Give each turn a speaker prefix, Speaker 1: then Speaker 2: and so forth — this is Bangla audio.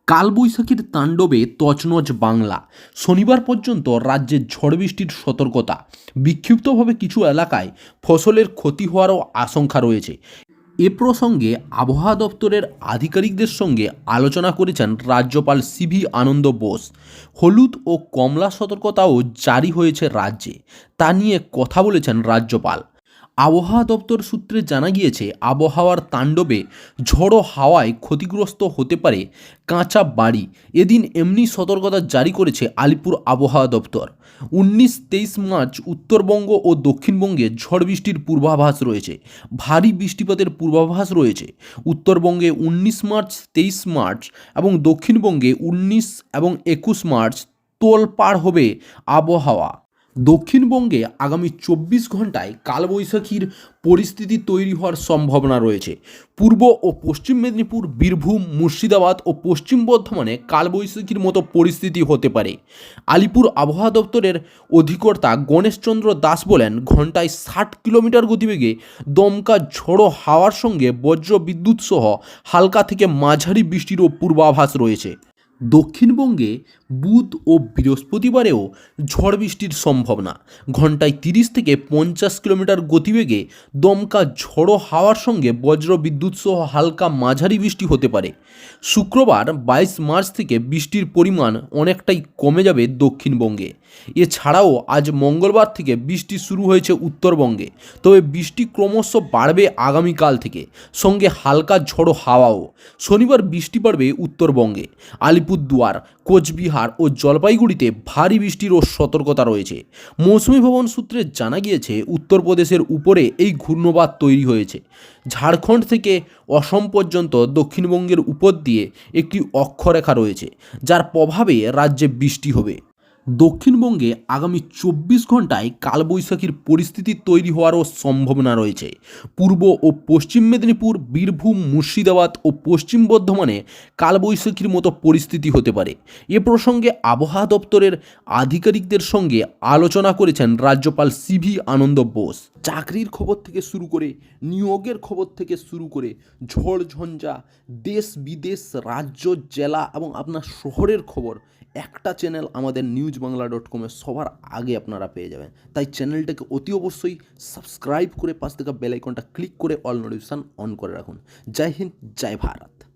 Speaker 1: কালবৈশাখীর তাণ্ডবে তছনছ বাংলা। শনিবার পর্যন্ত রাজ্যে ঝড় বৃষ্টির সতর্কতা। বিক্ষিপ্তভাবে কিছু এলাকায় ফসলের ক্ষতি হওয়ারও আশঙ্কা রয়েছে। এ প্রসঙ্গে আবহাওয়া দপ্তরের আধিকারিকদের সঙ্গে আলোচনা করেছেন রাজ্যপাল সিভি আনন্দ বোস। হলুদ ও কমলা সতর্কতাও জারি হয়েছে রাজ্যে, তা নিয়ে কথা বলেছেন রাজ্যপাল। আবহাওয়া দপ্তর সূত্রে জানা গিয়েছে, আবহাওয়ার তাণ্ডবে ঝড়ো হাওয়ায় ক্ষতিগ্রস্ত হতে পারে কাঁচা বাড়ি। এদিন এমনি সতর্কতা জারি করেছে আলিপুর আবহাওয়া দপ্তর। 19-23 মার্চ উত্তরবঙ্গ ও দক্ষিণবঙ্গে ঝড় বৃষ্টির পূর্বাভাস রয়েছে। ভারী বৃষ্টিপাতের পূর্বাভাস রয়েছে। উত্তরবঙ্গে 19 মার্চ, 23 মার্চ এবং দক্ষিণবঙ্গে 19 এবং 21 মার্চ তোলপাড় হবে আবহাওয়া। দক্ষিণবঙ্গে আগামী 24 ঘন্টায় কালবৈশাখীর পরিস্থিতি তৈরি হওয়ার সম্ভাবনা রয়েছে। পূর্ব ও পশ্চিম মেদিনীপুর, বীরভূম, মুর্শিদাবাদ ও পশ্চিম বর্ধমানে কালবৈশাখীর মতো পরিস্থিতি হতে পারে। আলিপুর আবহাওয়া দপ্তরের অধিকর্তা গণেশচন্দ্র দাস বলেন, ঘন্টায় 60 কিলোমিটার গতিবেগে দমকা ঝোড়ো হাওয়ার সঙ্গে বজ্র বিদ্যুৎ সহ হালকা থেকে মাঝারি বৃষ্টিরও পূর্বাভাস রয়েছে। দক্ষিণবঙ্গে বুধ ও বৃহস্পতিবারেও ঝড় বৃষ্টির সম্ভাবনা। ঘন্টায় 30 থেকে 50 কিলোমিটার গতিবেগে দমকা ঝড়ো হাওয়ার সঙ্গে বজ্র বিদ্যুৎ সহ হালকা মাঝারি বৃষ্টি হতে পারে। শুক্রবার 22 মার্চ থেকে বৃষ্টির পরিমাণ অনেকটাই কমে যাবে দক্ষিণবঙ্গে। এছাড়াও আজ মঙ্গলবার থেকে বৃষ্টি শুরু হয়েছে উত্তরবঙ্গে, তবে বৃষ্টি ক্রমশ বাড়বে আগামীকাল থেকে, সঙ্গে হালকা ঝড়ো হাওয়াও। শনিবার বৃষ্টি বাড়বে উত্তরবঙ্গে। আলিপুরদুয়ার, কোচবিহার ও জলপাইগুড়িতে ভারী বৃষ্টিরও সতর্কতা রয়েছে। মৌসুমী ভবন সূত্রে জানা গিয়েছে, উত্তরপ্রদেশের উপরে এই ঘূর্ণবাত তৈরি হয়েছে। ঝাড়খণ্ড থেকে অসম পর্যন্ত দক্ষিণবঙ্গের উপর দিয়ে একটি অক্ষরেখা রয়েছে, যার প্রভাবে রাজ্যে বৃষ্টি হবে। দক্ষিণবঙ্গে আগামী 24 ঘন্টায় কালবৈশাখীর পরিস্থিতি তৈরি হওয়ারও সম্ভাবনা রয়েছে। পূর্ব ও পশ্চিম মেদিনীপুর, বীরভূম, মুর্শিদাবাদ ও পশ্চিম বর্ধমানে কালবৈশাখীর মতো পরিস্থিতি হতে পারে। এ প্রসঙ্গে আবহাওয়া দপ্তরের আধিকারিকদের সঙ্গে আলোচনা করেছেন রাজ্যপাল সিভি আনন্দ বোস। চাকরির খবর থেকে শুরু করে নিয়োগের খবর থেকে শুরু করে ঝড় ঝঞ্ঝা, দেশ বিদেশ, রাজ্য, জেলা এবং আপনার শহরের খবর একটা চ্যানেল আমাদের newsbangla.com-এ সবার আগে আপনারা পেয়ে যাবেন। তাই চ্যানেলটাকে অতি অবশ্যই সাবস্ক্রাইব করে পাশ থেকে বেল আইকনটা ক্লিক করে অল নোটিফিকেশন অন করে রাখুন। জয় হিন্দ, জয় ভারত।